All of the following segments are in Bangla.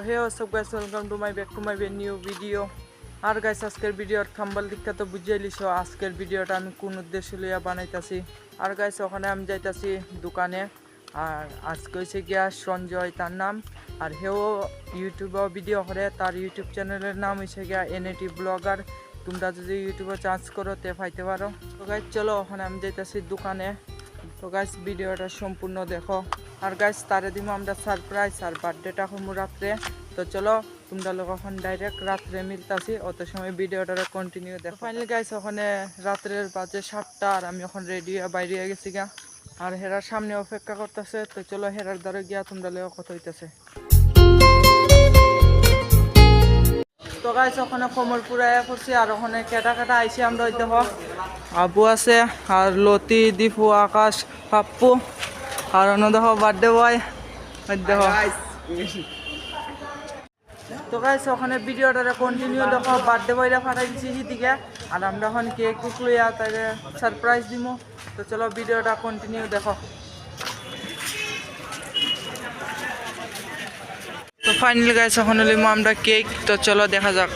Hey what's up guys, welcome to my back to my new video. আর গাইস আজকের ভিডিওর থাম্বনেল দেখতে তো বুঝিয়ে লিছো আজকের ভিডিওটা আমি কোন উদ্দেশ্য লইয়া বানাইতাছি। আর গাইস ওখানে আমি যাইতাছি দোকানে। আর আজকে হয়েছে গিয়া সঞ্জয় তার নাম, আর হেও ইউটিউবে ভিডিও করে। তার ইউটিউব চ্যানেলের নাম হয়েছে গিয়া এনএটি ব্লগার। তোমরা যদি ইউটিউবে সার্চ করো তে পাইতে পারো। তো গাইস চলো ওখানে আমি যাইতাছি দোকানে। তো গাইস ভিডিওটা সম্পূর্ণ দেখো। আর গাইস তারে দিব আমরা সারপ্রাইজ, আর বার্থডেটা হমু রাত্রে। তো চলো তোমরা লোক এখন ডাইরেক্ট রাত্রে মিলতাছি, অত সময় ভিডিওটা কন্টিনিউ দেখো। ফাইনালি গাইস ওখানে রাত্রের বাজে 7টা, আর আমি এখন রেডি হয়ে বাইরে গেছি গা। আর হেরার সামনে অপেক্ষা করতেছে। তো চলো হেরার দ্বারা গিয়া তোমরা লোক কথা হইতেছে। তো গাইস ওখানে কোমরপুরে পড়ছি, আর ওখানে কেটা কেটা আইসি আমরা। ওই দেখো আবু আছে, আর লতি, দীপু, আকাশ, পাপ্পু, আর অন্য দেখো বার্থডে বয়। ওই দেখো। তো গাইস ওখানে ভিডিওটা কন্টিনিউ দেখো। বার্থডে বয়টা ফাটাই দিচ্ছি দিকে, আর আমরা এখন কেক কুক লইয়া তাকে সারপ্রাইজ দিব। তো চলো ভিডিওটা কন্টিনিউ দেখো। তো ফাইনালি গাইস এখন লিম আমরা কেক। তো চলো দেখা যাক।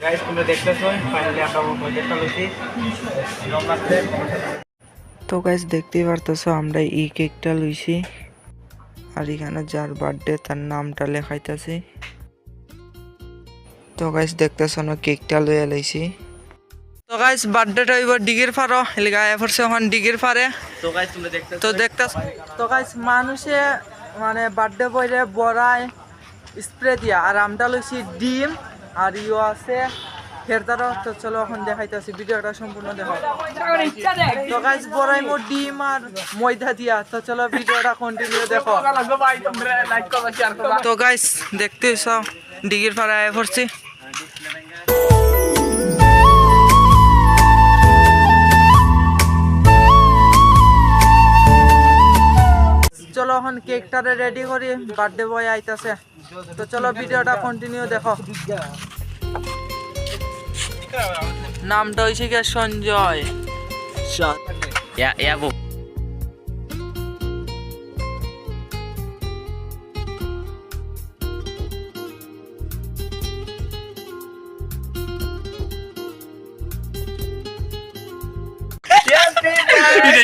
গাইস তোমরা দেখতেছো ফাইনালি আমরা প্রজেক্টটা লইছি। তো গাইস দেখতেই পারতেছো আমরা এই কেকটা লইছি, আর এখানে যার বার্থডে তার নামটা লেখাইতেছি। তো গাইস দেখতেছো না কেকটা লইয়া লাইছি। তো গাইস বার্থডেটা এবার ডিগির ফারো এলাকা এফরছে এখন ডিগির ফারে। তো গাইস তোমরা দেখতেছো তো দেখতেছো। তো গাইস মানুষে মানে বার্থডে বইরে বড়ায় স্প্রে দিয়া, আর আমরা লইছি ডিম, আর ইও আছে হেরদারও। তো চলো এখন দেখাইতেছি, ভিডিওটা সম্পূর্ণ দেখো। তো গাইস বড়াই মোর ডিম আর ময়দা দিয়া। তো চলো ভিডিওটা কন্টিনিউ দেখো। তো গাইস দেখতেছ ডিগির ফাড়া আয় পড়ছি। চলো এখন কেকটারে রেডি করি, বার্থডে বয় আইতাছে। তো চলো ভিডিওটা কন্টিনিউ দেখো। নামটা হয়েছে কি সঞ্জয়।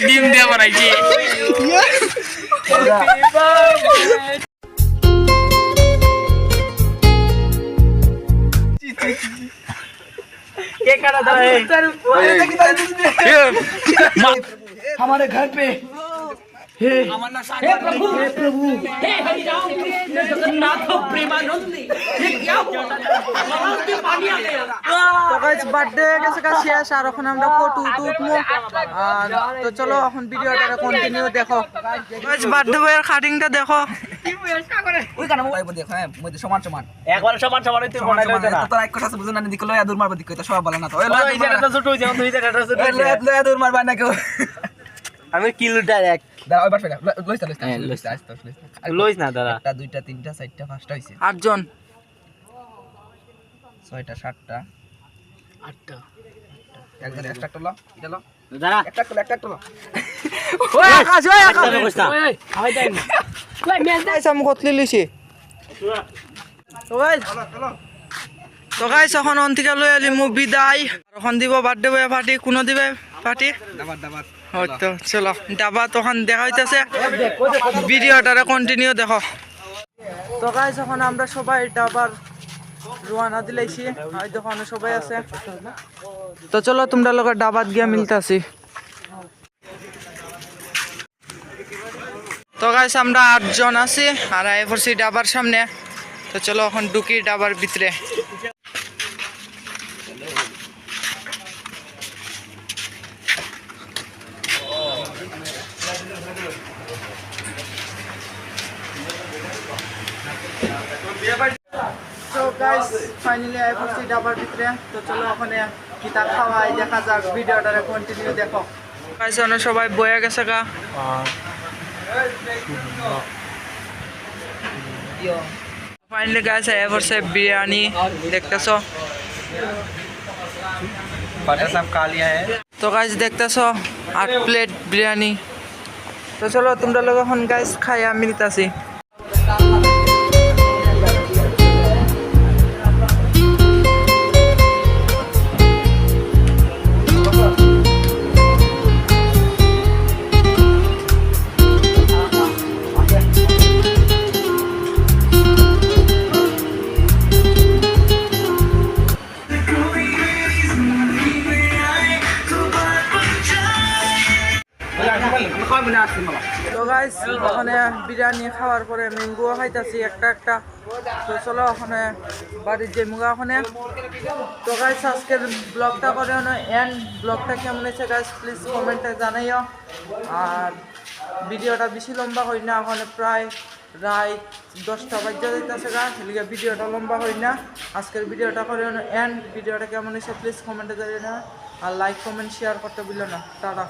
ডিম দিয়ে বানাইছি। केक काटा था हमारे घर पे हे प्रभु हे हरिराम कृष्ण जगन्नाथ प्रेमानंद ये क्या हुआ आवाज में पानी आ गया। তো গাইস বার্থডে গেছে কা শেষ, আর এখন আমরা ফটো উঠমু। আর তো চলো এখন ভিডিওটা কন্টিনিউ দেখো। গাইস বার্থডে বয়ের কাটিংটা দেখো। ওই কারণে মোবাইল দেখো, হ্যাঁ মধ্যে সমান সমান একবার সমান সমান হইতে বানাইলো না তো এক কথা বুঝুন না দিকে লয়া দূর মারবা দিকে তো সব বলে না তো ওই এই জায়গাটা ছোট হই যাও দুই জায়গাটা ছোট লয়া দূর মারবা না কেউ। আমি কিলোটা এক দাঁড়া ওই পাশে লইছ আস্তে লইস না দাদা। একটা দুইটা তিনটা চারটা পাঁচটা হইছে 8 জন 6টা 7টা 8টা একজন একটা টলো এটা লো দাদা একটা টলো ওই আকাশ ওই আকাশ কইছ না আই দেন গাইস আমি কতলি লইছি। তো গাইস এখন অন্তিকা লই আলি মু বিদায়। এখন দিব বার্থডে বয় পার্টি, কোন দিবে পার্টি দাবাত হয়তো। চলো ডাবা তখন দেখা হইতেছে, ভিডিওটা কন্টিনিউ দেখো। তো গাইস এখন আমরা সবাই ডাবার রওনা দিলাইছি, আর দেখো সবাই আছে। তো চলো তোমরা লোক ডাবাত গিয়া মিলতাছি। তো গাইস আমরা 8 জন আছি, আর আই পড়ছি ডাবার সামনে। তো চলো এখন ঢুকি ডাবার ভিতরে। তো গাইস ফাইনালি আই পড়ছি ডাবার ভিতরে। তো চলো ওখানে কিতা খাওয়াই দেখা যাক, ভিডিওটা কন্টিনিউ দেখো। গাইস আমরা সবাই বয়ে গেছে গা। ফাইনালি গাইস আই পড়ছে বিরিয়ানি দেখতেছো। पाटा साहब खा लिया है। तो गाइस देखते सो 8 प्लेट बिरयानी। তো চলো তোমরা লোক এখন গাইস খাইয়া মিলতাছি। তো গাইস ওখানে বিরিয়ানি খাওয়ার পরে ম্যাঙ্গো খাইতাছি একটা একটা। তো চলো ওখানে বাড়ির যে মুগা ওখানে। তো গাইস আজকের ব্লগটা করে এন্ড ব্লগটা কেমন হয়েছে গাইস প্লিজ কমেন্টে জানাইও। আর ভিডিওটা বেশি লম্বা হয় না, ওখানে প্রায় রাত 10টা বাজে যাইতেছে গা, এদিকে ভিডিওটা লম্বা হয় না। আজকের ভিডিওটা করে এন্ড ভিডিওটা কেমন হয়েছে প্লিজ কমেন্টে জানিও। আর লাইক কমেন্ট শেয়ার করতে ভুলো না। টাটা।